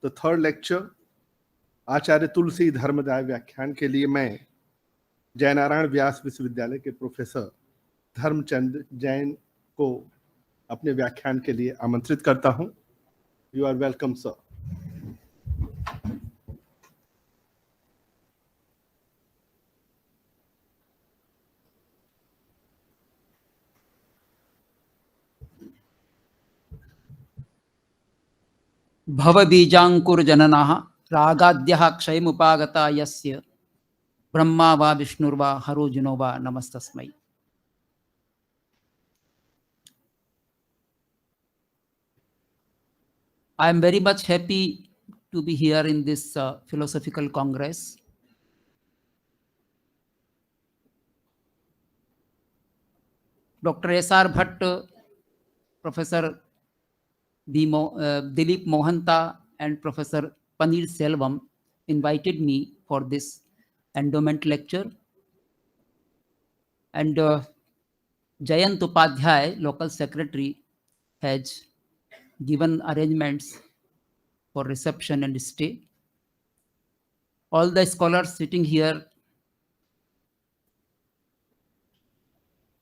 The third lecture आचार्य तुलसी धर्मदाय व्याख्यान के लिए मैं जयनारायण व्यास विश्वविद्यालय के प्रोफेसर धर्मचंद जैन को अपने व्याख्यान के लिए आमंत्रित करता हूं। You are welcome sir. भवबीजाङ्कुरजननः रागाद्यः क्षयमुपागता यस्य ब्रह्मा वा विष्णुर्वा हरो जुनो वा नमस्तस्मै। I am very much happy to be here in this philosophical congress. Dr. S.R. Bhatt, Professor Dilip Mohanta and Professor Paneer Selvam invited me for this endowment lecture, and Jayant Upadhyay, local secretary, has given arrangements for reception and stay. All the scholars sitting here,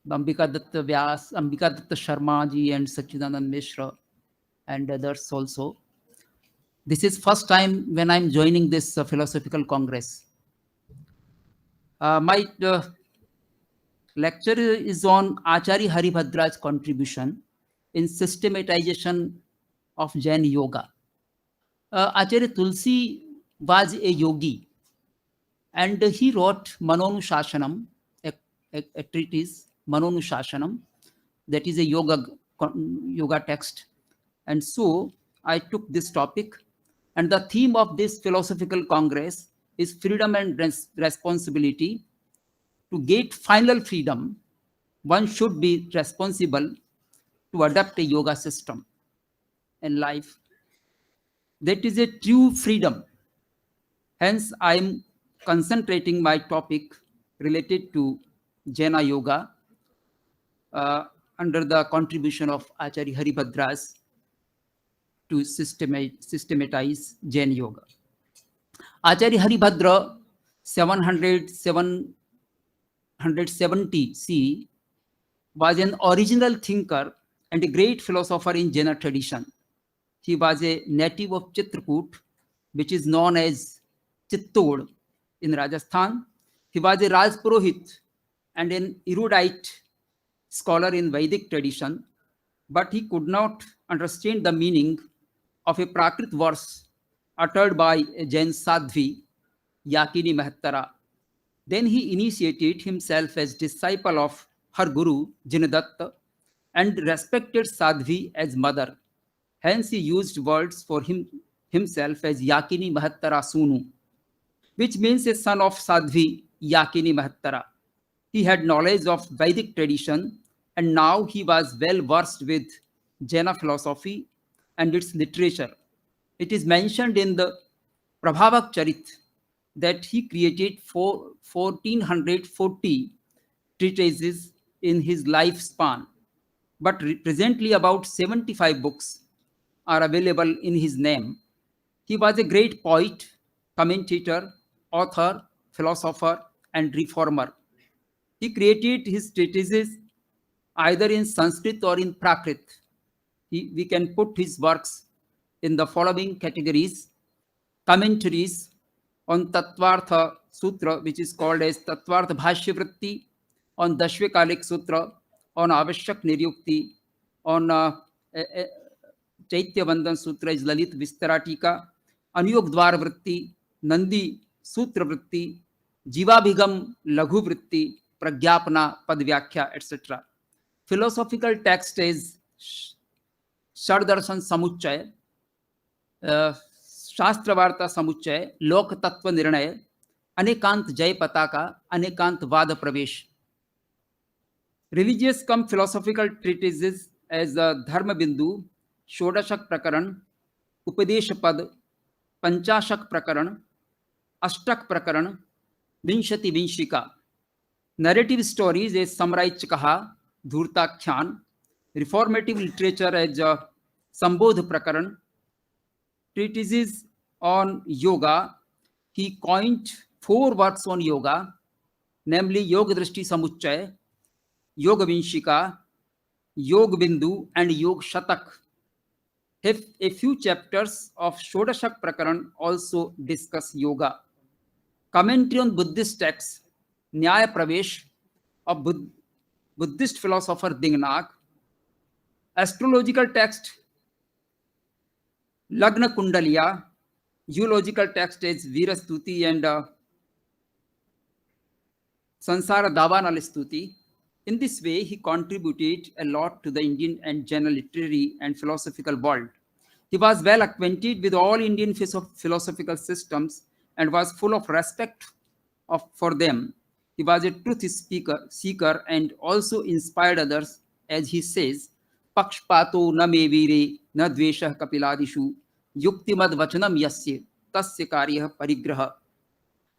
Ambika Datta Vyas, Ambika Datta Sharma ji and Sachidanand Mishra and others also. This is first time when I'm joining this philosophical congress. My lecture is on Acharya Haribhadra's contribution in systematization of Jain yoga. Acharya Tulsi was a yogi, and he wrote Manonushashanam, a treatise, Manonushashanam, that is a yoga text. And so I took this topic, and the theme of this philosophical congress is freedom and responsibility. To get final freedom, one should be responsible to adopt a yoga system in life. That is a true freedom. Hence, I am concentrating my topic related to Jaina yoga under the contribution of Acharya Haribhadras to systematize Jain yoga. Acharya Haribhadra, 770 CE, was an original thinker and a great philosopher in Jaina tradition. He was a native of Chitrakoot, which is known as Chittod in Rajasthan. He was a Rajpurohit and an erudite scholar in Vedic tradition, but he could not understand the meaning of a Prakrit verse uttered by a Jain Sadhvi, Yakini Mahattara. Then he initiated himself as disciple of her guru, Jinadatta, and respected Sadhvi as mother. Hence he used words for himself as Yakini Mahattara Sunu, which means a son of Sadhvi, Yakini Mahattara. He had knowledge of Vedic tradition, and now he was well versed with Jaina philosophy and its literature. It is mentioned in the Prabhavak Charit that he created 1440 treatises in his lifespan, but presently about 75 books are available in his name. He was a great poet, commentator, author, philosopher, and reformer. He created his treatises either in Sanskrit or in Prakrit. We can put his works in the following categories: commentaries on Tattvartha Sutra, which is called as Tattvartha Bhashya Vritti, on Dashvikalik Sutra, on Avashyak Niryukti, on Chaitya Vandan Sutra is Lalit Vistaratika, Anuyog Dwar Vritti, Nandi Sutra Vritti, Jivabhigam Laghu Vritti, Pragyapana Padvyakhya, etc. Philosophical text is Shardarshan Samuchaya, Shastravarta Samuchaya, Lok Tattva Nirnaya, Anekant Jai Pataka, Anekant Vada Pravesh. Religious cum philosophical treatises as Dharma Bindu, Shodashak Prakaran, Upadesh Pad, Panchashak Prakaran, Ashtak Prakaran, Vinshati Vinshika. Narrative stories as Samrai Chikaha, Dhurtakhyan. Reformative literature as Sambodh Prakaran. Treatises on yoga, he coined 4 works on yoga, namely Yoga Drishti Samuchchay, Yoga Vinshika, Yog Bindu, and Yog Shatak. A few chapters of Shodashak Prakaran also discuss yoga. Commentary on Buddhist texts, Nyaya Pravesh of Buddhist philosopher Dingnak, astrological text, Lagna Kundaliya, zoological text is Veerastuti and Sansara Davanal Stuti. In this way, he contributed a lot to the Indian and general literary and philosophical world. He was well acquainted with all Indian philosophical systems and was full of respect for them. He was a truth seeker and also inspired others, as he says, Pakshpato na me vire na dveshah kapiladishu yuktimad vachanam yasya tasya karyah parigraha.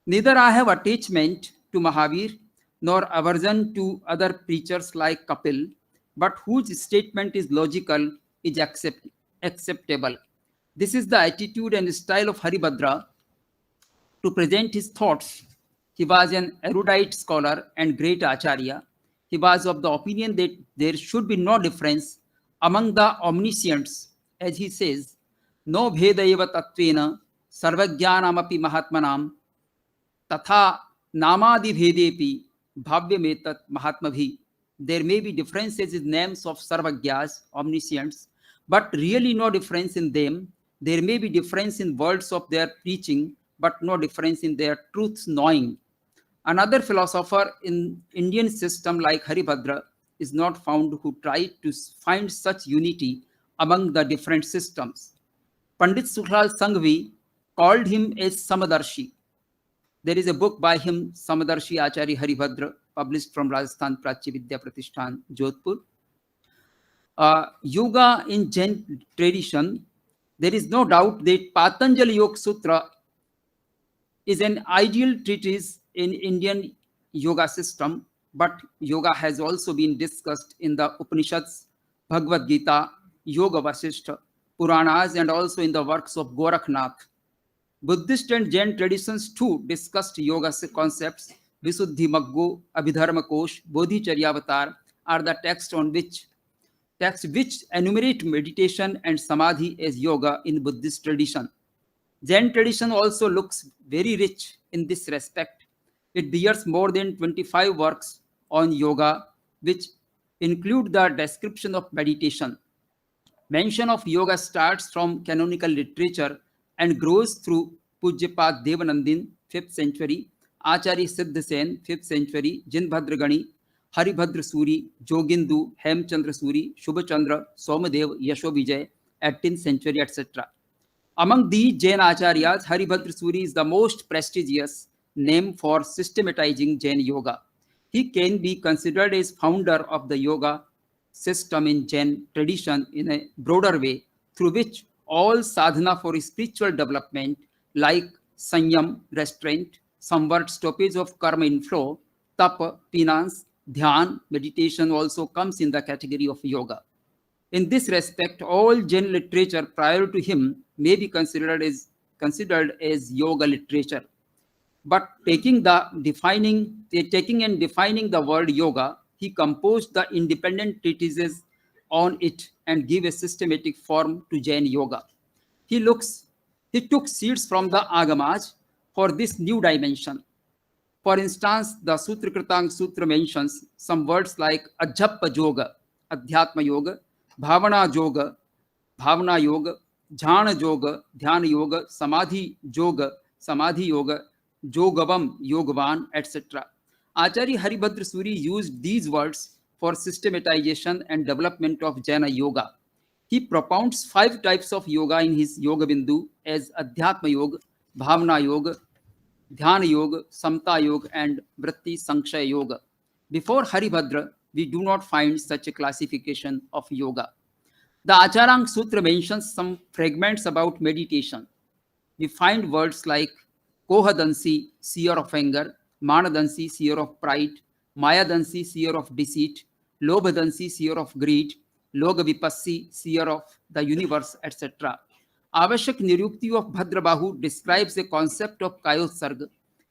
Neither I have attachment to Mahavir nor aversion to other preachers like Kapil, but whose statement is logical, is acceptable. This is the attitude and style of Haribhadra to present his thoughts. He was an erudite scholar and great Acharya. He was of the opinion that there should be no difference among the omniscients, as he says, no bhedaiva tattvena sarvajnanamapi mahatmanam tatha namadi bhedepi bhavyametat mahatmabhi. There may be differences in names of sarvajnas, omniscients, but really no difference in them. There may be difference in words of their preaching, but no difference in their truths knowing. Another philosopher in Indian system like Haribhadra is not found who tried to find such unity among the different systems. Pandit Sukhlal Sanghvi called him a Samadarshi. There is a book by him, Samadarshi Acharya Haribhadra, published from Rajasthan Prachya Vidya Pratishthan, Jodhpur. Yoga in Jain tradition, there is no doubt that Patanjali Yoga Sutra is an ideal treatise in Indian yoga system, but yoga has also been discussed in the Upanishads, Bhagavad Gita, Yoga Vasishtha, Puranas, and also in the works of Gorakhnath. Buddhist and Jain traditions too discussed yoga concepts. Visuddhi Maggo, Abhidharma Kosh, Bodhicharyavatar are the texts which enumerate meditation and samadhi as yoga in Buddhist tradition. Jain tradition also looks very rich in this respect. It bears more than 25 works on yoga, which include the description of meditation. Mention of yoga starts from canonical literature and grows through Pujyapat Devanandin, 5th century, Acharya Siddhasen, 5th century, Jindbhadragani, Haribhadra Suri, Jogindu, Hemchandra Suri, Shubhachandra, Somadev, Yashovijay, 18th century, etc. Among these Jain Acharyas, Haribhadra Suri is the most prestigious name for systematizing Jain yoga. He can be considered as founder of the yoga system in Jain tradition in a broader way, through which all sadhana for spiritual development like sanyam, restraint, somewhat stoppage of karma inflow, tapa, penance, dhyan, meditation also comes in the category of yoga. In this respect, all Jain literature prior to him may be considered as yoga literature. But taking and defining the word yoga, he composed the independent treatises on it and gave a systematic form to Jain yoga. He took seeds from the Agamas for this new dimension. For instance, the Sutrakritang Sutra mentions some words like Ajhappa Yoga, Adhyatma Yoga, Bhavana Yoga, Bhavana Yoga, Jhana Yoga, Dhyana Yoga, Samadhi Yoga, Jogavam, Yogavan, etc. Acharya Haribhadra Suri used these words for systematization and development of Jaina Yoga. He propounds 5 types of yoga in his Yoga Bindu as Adhyatma Yoga, Bhavana Yoga, Dhyana Yoga, Samta Yoga, and Vritti Sankhya Yoga. Before Haribhadra, we do not find such a classification of yoga. The Acharang Sutra mentions some fragments about meditation. We find words like Kohadansi, seer of anger, Manadansi, seer of pride, Mayadansi, seer of deceit, Lobhadansi, seer of greed, Logavipassi, seer of the universe, etc. Avashak Nirukti of Bhadrabahu describes a concept of Kayosarga,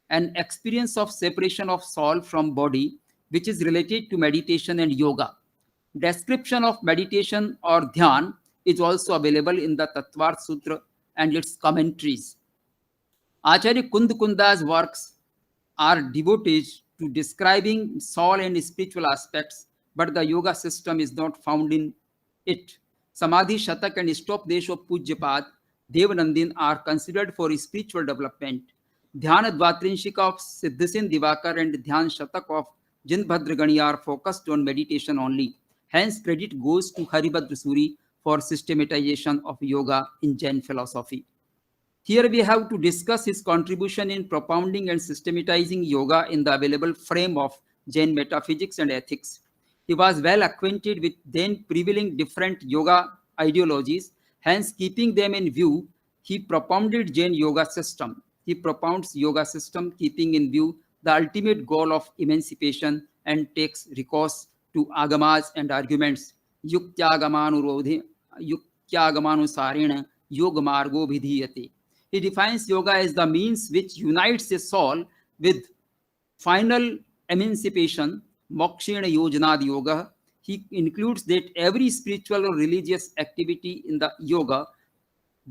an experience of separation of soul from body, which is related to meditation and yoga. Description of meditation or dhyan is also available in the Tattvarth Sutra and its commentaries. Acharya Kunda's works are devoted to describing soul and spiritual aspects, but the yoga system is not found in it. Samadhi Shatak and Stopdesh of Pujyapad Devanandin are considered for spiritual development. Dhyan Dvatrinshika of Siddhasen Divakar and Dhyan Shatak of Jindbhadragani are focused on meditation only. Hence, credit goes to Haribhadra Suri for systematization of yoga in Jain philosophy. Here we have to discuss his contribution in propounding and systematizing yoga in the available frame of Jain metaphysics and ethics. He was well acquainted with then prevailing different yoga ideologies, hence keeping them in view, he propounded Jain yoga system. He propounds yoga system keeping in view the ultimate goal of emancipation and takes recourse to agamas and arguments. Yuktyaagamanusarena yoga margo vidhiyate. He defines yoga as the means which unites a soul with final emancipation, mokshena yojanad yoga. He includes that every spiritual or religious activity in the yoga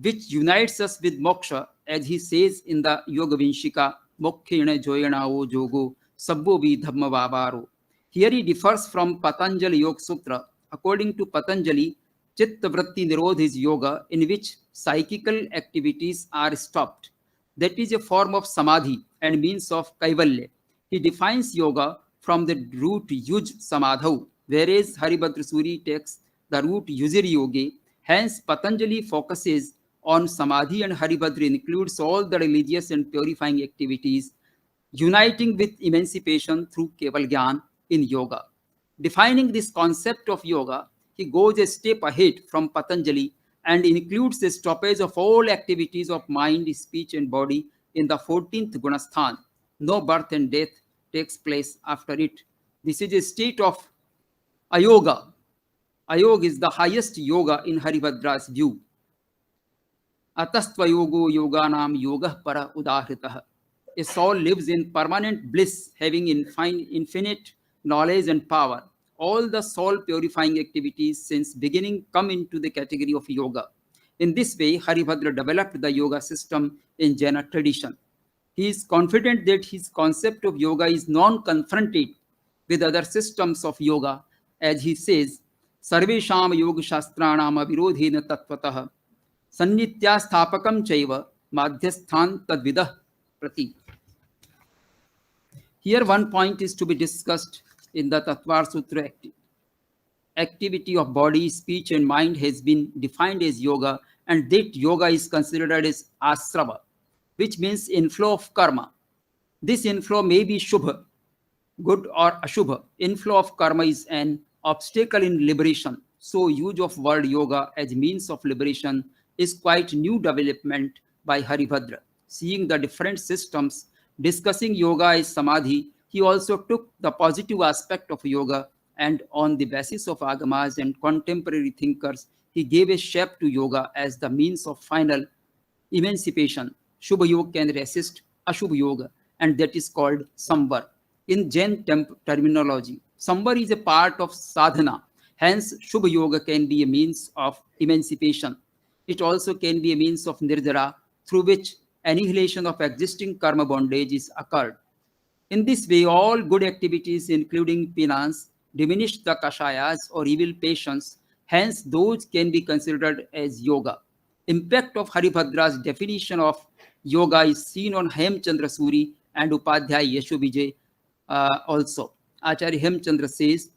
which unites us with moksha, as he says in the Yoga Vinshika, mokshena joyanao jogo, sabbo vi dhamma vavaro. Here he differs from Patanjali Yoga Sutra. According to Patanjali, Chitta Vritti Nirodh is yoga in which psychical activities are stopped. That is a form of samadhi and means of kaivalya. He defines yoga from the root yuj samadhau, whereas Haribhadra Suri takes the root yujir yogi. Hence, Patanjali focuses on samadhi and Haribhadra includes all the religious and purifying activities, uniting with emancipation through Keval Gyan in yoga. Defining this concept of yoga, he goes a step ahead from Patanjali and includes the stoppage of all activities of mind, speech, and body in the 14th Gunasthan. No birth and death takes place after it. This is a state of ayoga. Ayoga is the highest yoga in Haribhadra's view. Atastva yogo yoganam yoga para udahritaha. A soul lives in permanent bliss, having infinite knowledge and power. All the soul purifying activities since beginning come into the category of yoga. In this way, Haribhadra developed the yoga system in Jaina tradition. He is confident that his concept of yoga is non-confronted with other systems of yoga, as he says, Sarvesham yoga shastranam avirodhena tatvatah sannitya sthapakam chaiva madhyasthan tadvidah prati. Here one point is to be discussed in the Tattvar Sutra. Activity of body, speech and mind has been defined as yoga, and that yoga is considered as asrava, which means inflow of karma. This inflow may be shubha, good or ashubha. Inflow of karma is an obstacle in liberation. So use of word yoga as means of liberation is quite new development by Haribhadra. Seeing the different systems, discussing yoga as samadhi, he also took the positive aspect of yoga and on the basis of agamas and contemporary thinkers, he gave a shape to yoga as the means of final emancipation. Shubha yoga can resist Ashubha yoga, and that is called samvar. In Jain terminology, samvar is a part of sadhana. Hence, Shubha yoga can be a means of emancipation. It also can be a means of nirdhara, through which annihilation of existing karma bondage is occurred. In this way, all good activities, including penance, diminish the kashayas or evil passions. Hence, those can be considered as yoga. Impact of Haribhadra's definition of yoga is seen on Hemchandra Suri and Upadhyay Yashovijay also. Acharya Hemchandra says,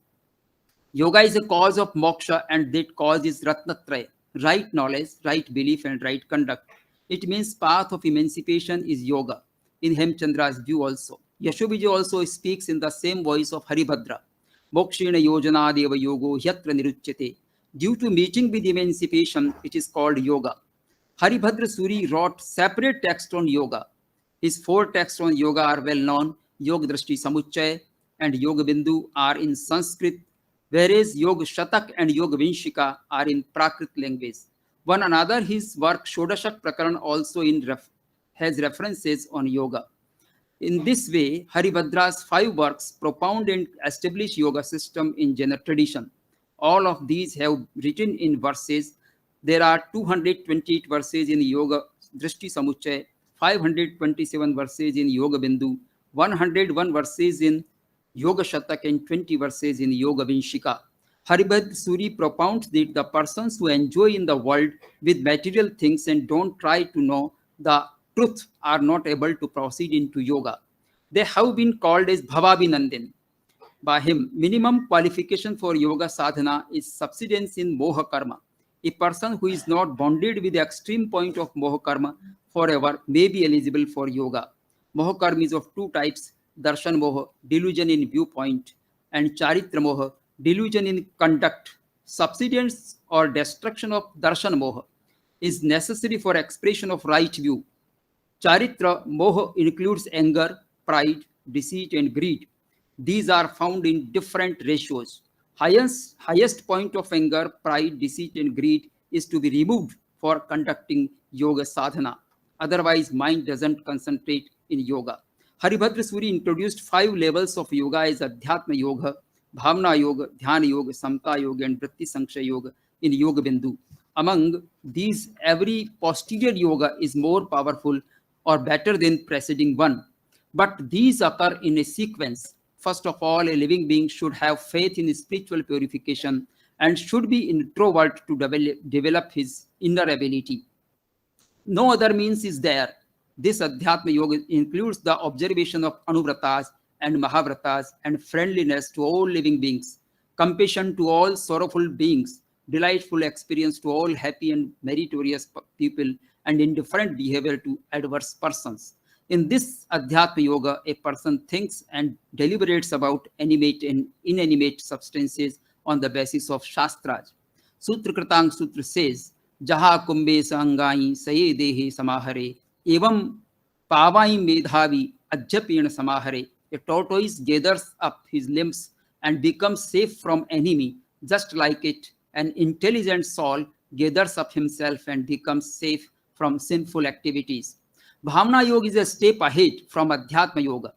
yoga is a cause of moksha and that cause is Ratnatraya, right knowledge, right belief and right conduct. It means path of emancipation is yoga. In Hemchandra's view also. Yashovijay also speaks in the same voice of Haribhadra. Mokshena yojana deva yogo hyatra niruchyate. Due to meeting with emancipation, it is called yoga. Haribhadra Suri wrote separate text on yoga. His 4 texts on yoga are well known. Yoga Drashti Samuchaya and Yoga Bindu are in Sanskrit, whereas Yoga Shatak and Yoga Vinshika are in Prakrit language. One another, his work Shodashak Prakaran also has references on yoga. In this way, Haribhadra's 5 works propound and establish yoga system in Jain tradition. All of these have written in verses. There are 228 verses in Yoga Drishti Samuchay, 527 verses in Yoga Bindu, 101 verses in Yoga Shatak, and 20 verses in Yoga Vinshika. Haribhadra Suri propounds that the persons who enjoy in the world with material things and don't try to know the truth are not able to proceed into yoga. They have been called as Bhavabhinandin by him. Minimum qualification for yoga sadhana is subsidence in moha karma. A person who is not bonded with the extreme point of moha karma forever may be eligible for yoga. Moha karma is of 2 types: darshan moha, delusion in viewpoint, and charitra moha, delusion in conduct. Subsidence or destruction of darshan moha is necessary for expression of right view. Charitra moha includes anger, pride, deceit, and greed. These are found in different ratios. Highest point of anger, pride, deceit, and greed is to be removed for conducting yoga sadhana. Otherwise, mind doesn't concentrate in yoga. Haribhadra Suri introduced 5 levels of yoga as Adhyatma Yoga, Bhavna Yoga, Dhyana Yoga, Samta Yoga, and Vritti Sankshay Yoga in Yoga Bindu. Among these, every posterior yoga is more powerful or better than preceding one. But these occur in a sequence. First of all, a living being should have faith in spiritual purification and should be introvert to develop his inner ability. No other means is there. This Adhyatma Yoga includes the observation of Anuvratas and Mahavratas and friendliness to all living beings, compassion to all sorrowful beings, delightful experience to all happy and meritorious people, and indifferent behavior to adverse persons. In this Adhyatma Yoga, a person thinks and deliberates about animate and inanimate substances on the basis of Shastras. Sutra Kritang Sutra says, Jaha Kumbe Sangai Saye Dehe Samahare, Evam Pavai Medhavi Ajapena Samahare. A tortoise gathers up his limbs and becomes safe from enemy, just like it. An intelligent soul gathers up himself and becomes safe from sinful activities. Bhavna Yoga is a step ahead from Adhyatma Yoga.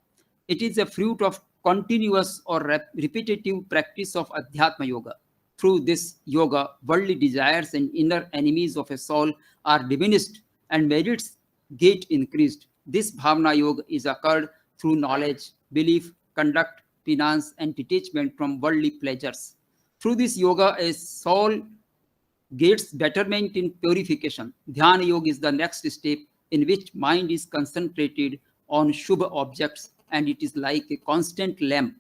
It is a fruit of continuous or repetitive practice of Adhyatma Yoga. Through this yoga, worldly desires and inner enemies of a soul are diminished and merits get increased. This Bhavna Yoga is occurred through knowledge, belief, conduct, penance, and detachment from worldly pleasures. Through this yoga, a soul gets betterment in purification. Dhyana Yoga is the next step in which mind is concentrated on Shubha objects and it is like a constant lamp.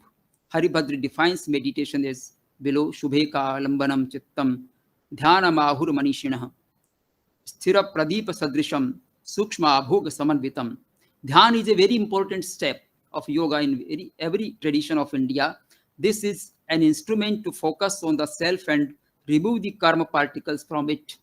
Haribhadra defines meditation as below: Shubhe ka lambanam chittam, dhyana mahur manishinah, sthira pradeep sadrisham, sukshma abhog samanvitam. Dhyan is a very important step of yoga in every tradition of India. This is an instrument to focus on the self and remove the karma particles from it.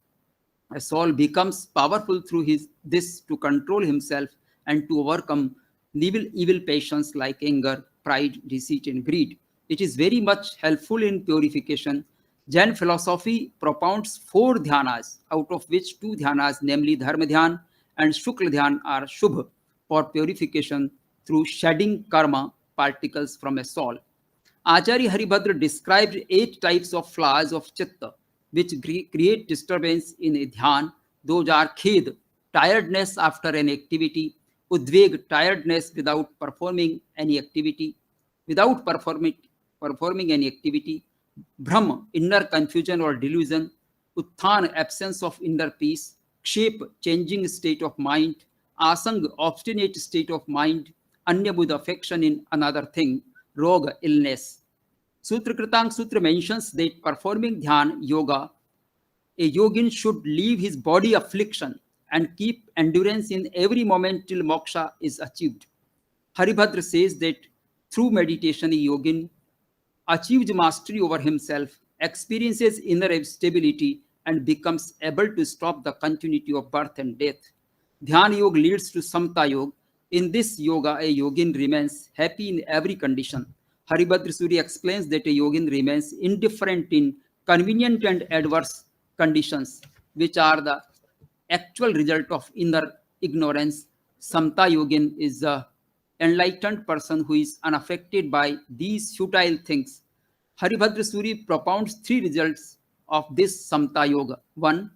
A soul becomes powerful through this to control himself and to overcome evil passions like anger, pride, deceit, and greed. It is very much helpful in purification. Jain philosophy propounds 4 dhyanas, out of which 2 dhyanas, namely Dharma Dhyan and Shukla Dhyan, are Shubh for purification through shedding karma particles from a soul. Acharya Haribhadra described 8 types of flaws of chitta, which create disturbance in a dhyan. Those are khed, tiredness after an activity; udveg, tiredness without performing any activity; bhram, inner confusion or delusion; utthan, absence of inner peace; kshep, changing state of mind; asang, obstinate state of mind; anyabud, affection in another thing; roga, illness. Sutra Kritang Sutra mentions that performing dhyan yoga, a yogin should leave his body affliction and keep endurance in every moment till moksha is achieved. Haribhadra says that through meditation, a yogin achieves mastery over himself, experiences inner stability, and becomes able to stop the continuity of birth and death. Dhyan yoga leads to Samta yoga. In this yoga, a yogin remains happy in every condition. Haribhadra Suri explains that a yogin remains indifferent in convenient and adverse conditions. which are the actual result of inner ignorance. Samta yogin is the enlightened person who is unaffected by these futile things. Haribhadra Suri propounds three results of this Samta Yoga. One,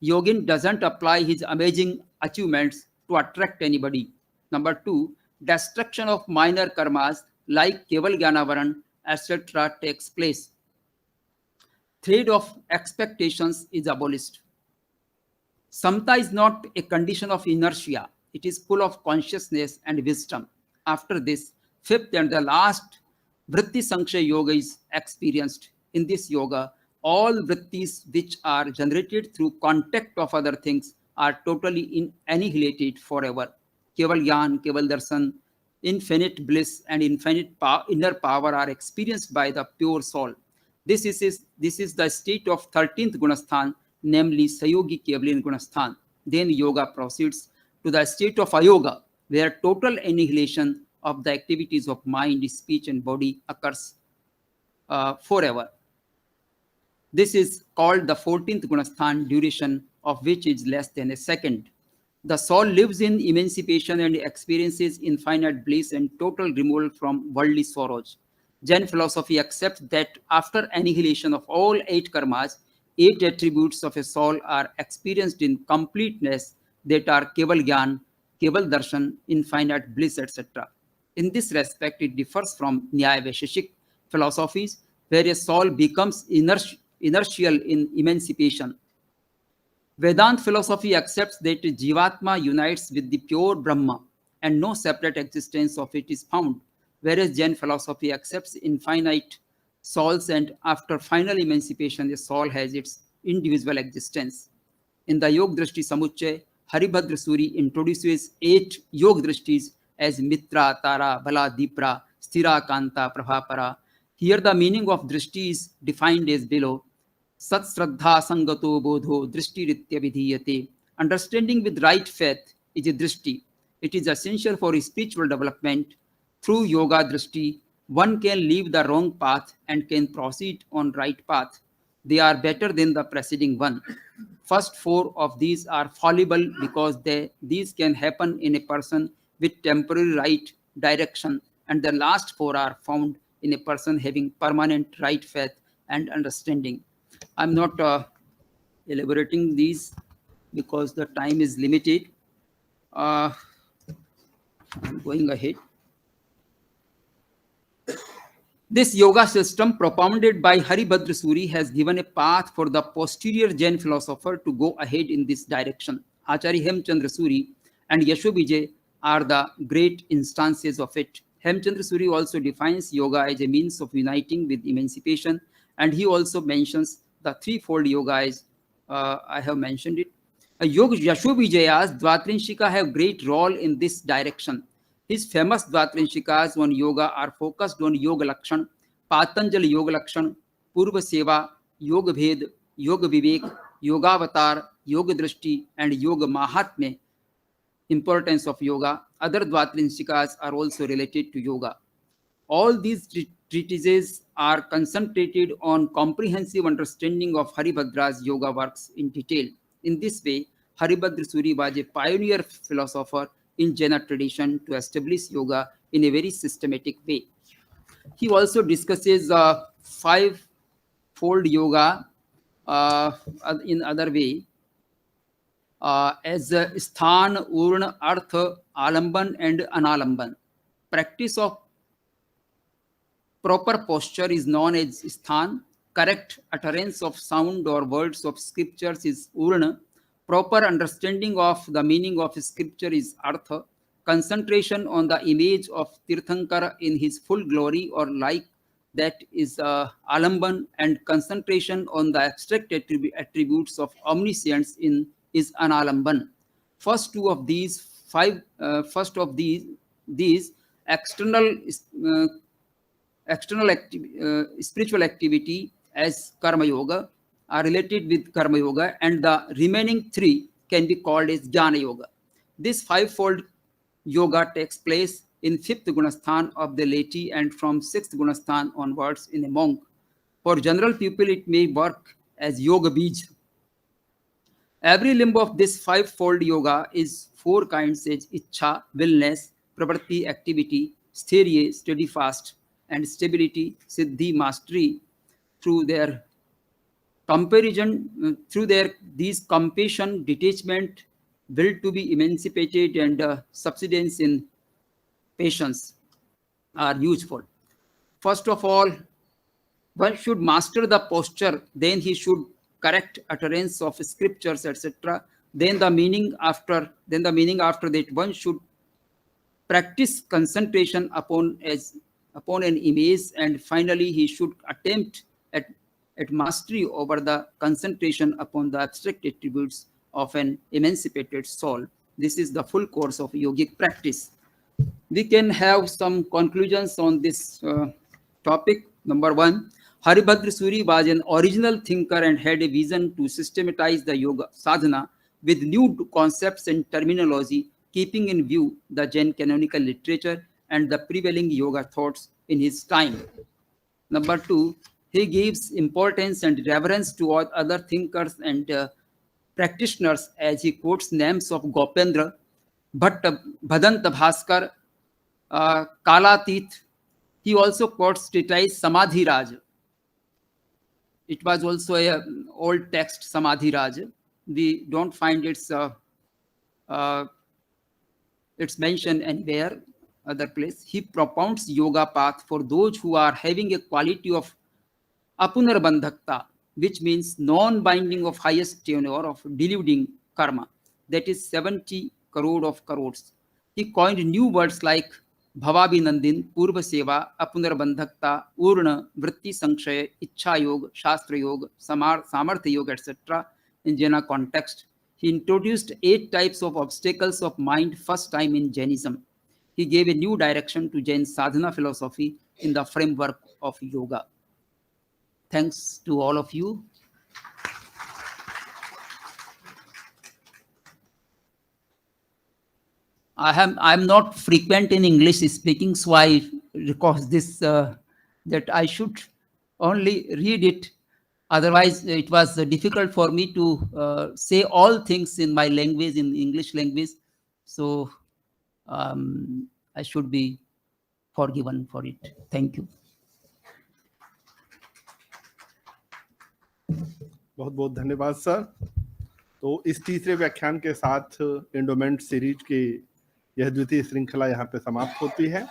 yogin doesn't apply his amazing achievements to attract anybody. Number two, destruction of minor karmas like Keval Jnanavaran, etc. takes place. Thread of expectations is abolished. Samta is not a condition of inertia. It is full of consciousness and wisdom. After this, fifth and the last Vritti Sankshay Yoga is experienced. In this yoga, all vrittis which are generated through contact of other things are totally annihilated forever. Keval Gyan, Keval Darshan, infinite bliss and infinite inner power are experienced by the pure soul. This is the state of 13th Gunasthan, namely Sayogi Kevalin Gunasthan. Then yoga proceeds to the state of Ayoga, where total annihilation of the activities of mind, speech, and body occurs forever. This is called the 14th Gunasthan, duration of which is less than a second. The soul lives in emancipation and experiences infinite bliss and total removal from worldly sorrows. Jain philosophy accepts that after annihilation of all 8 karmas, 8 attributes of a soul are experienced in completeness, that are Keval Gyan, Keval Darshan, infinite bliss, etc. In this respect, it differs from Nyaya Vaisheshik philosophies, where a soul becomes inertial in emancipation. Vedanta philosophy accepts that Jivatma unites with the pure Brahma and no separate existence of it is found, whereas Jain philosophy accepts infinite souls and after final emancipation, the soul has its individual existence. In the Yog Drishti Samuchay, Haribhadra Suri introduces 8 Yog Drishtis as Mitra, Tara, Bala, Dipra, Sthira, Kanta, Prabhapara. Here the meaning of Drishti is defined as below. Sat Shraddha Sangato Bodho Drishti Ritya Vidhiyate. Understanding with right faith is a Drishti. It is essential for spiritual development. Through Yoga Drishti, one can leave the wrong path and can proceed on right path. They are better than the preceding one. First 4 of these are fallible because these can happen in a person with temporary right direction, and the last 4 are found in a person having permanent right faith and understanding. I'm not elaborating these because the time is limited. I'm going ahead. This yoga system propounded by Haribhadra Suri has given a path for the posterior Jain philosopher to go ahead in this direction. Acharya Hemchandra Suri and Yashovijay are the great instances of it. Hemchandra Suri also defines yoga as a means of uniting with emancipation, and he also mentions the threefold yoga as I have mentioned it. Yashovijaya's Dvatrinshika have great role in this direction. His famous Dvatrinchikas on yoga are focused on Yoga Lakshan, Patanjali Yoga Lakshan, Purva Seva, Yoga Bhed, Yoga Vivek, Yogavatar, Yoga Drishti, and Yoga Mahatma. Importance of yoga. Other Dvatrinchikas are also related to yoga. All these treatises are concentrated on comprehensive understanding of Haribhadra's yoga works in detail. In this way, Haribhadra Suri was a pioneer philosopher in Jaina tradition to establish yoga in a very systematic way. He also discusses 5-fold yoga in other way as Sthan, Urna, Artha, Alamban and Analamban. Practice of proper posture is known as Sthan. Correct utterance of sound or words of scriptures is Urna. Proper understanding of the meaning of scripture is Artha. Concentration on the image of Tirthankara in his full glory or like that is Alamban, and concentration on the abstract attributes of omniscience is Analamban. First of these external spiritual activity as Karma Yoga are related with Karma Yoga, and the remaining 3 can be called as Jnana Yoga. This 5-fold yoga takes place in 5th Gunasthan of the laity and from 6th Gunasthan onwards in a monk. For general people, it may work as Yoga Bij. Every limb of this five-fold yoga is four kinds: is ichha, willness; pravritti, activity; sthirya, steadfast; and stability, siddhi, mastery. Through their comparison, through their these compassion, detachment, will to be emancipated, and subsidence in patience are useful. First of all, one should master the posture, then he should correct utterance of scriptures, etc. Then the meaning after that, one should practice concentration upon an image, and finally he should attempt at mastery over the concentration upon the abstract attributes of an emancipated soul. This is the full course of yogic practice. We can have some conclusions on this topic. Number one, Haribhadra Suri was an original thinker and had a vision to systematize the yoga sadhana with new concepts and terminology, keeping in view the Jain canonical literature and the prevailing yoga thoughts in his time. Number two, he gives importance and reverence to all other thinkers and practitioners, as he quotes names of Gopendra, Bhadanta Bhaskar, Kalatit. He also quotes treatise Samadhi Raj. It was also a old text, Samadhi Raj. We don't find its mention anywhere other place. He propounds yoga path for those who are having a quality of apunarbandhakta, which means non-binding of highest tenor of deluding karma, that is 70 crore of crores. He coined new words like Bhavabhinandin, Purva Seva, Apunarbandhakta, Urna, Vritti Sankshaya, Ichha Yoga, Shastra Yoga, Samartha Yoga, etc. in Jaina context. He introduced 8 types of obstacles of mind first time in Jainism. He gave a new direction to Jain sadhana philosophy in the framework of yoga. Thanks to all of you. I'm not frequent in English speaking, so I request this that I should only read it. Otherwise, it was difficult for me to say all things in my language, in English language. So I should be forgiven for it. Thank you. बहुत बहुत धन्यवाद sir. तो इस तीसरे व्याख्यान के साथ endowment series की यह द्वितीय श्रृंखला यहाँ पे समाप्त होती है।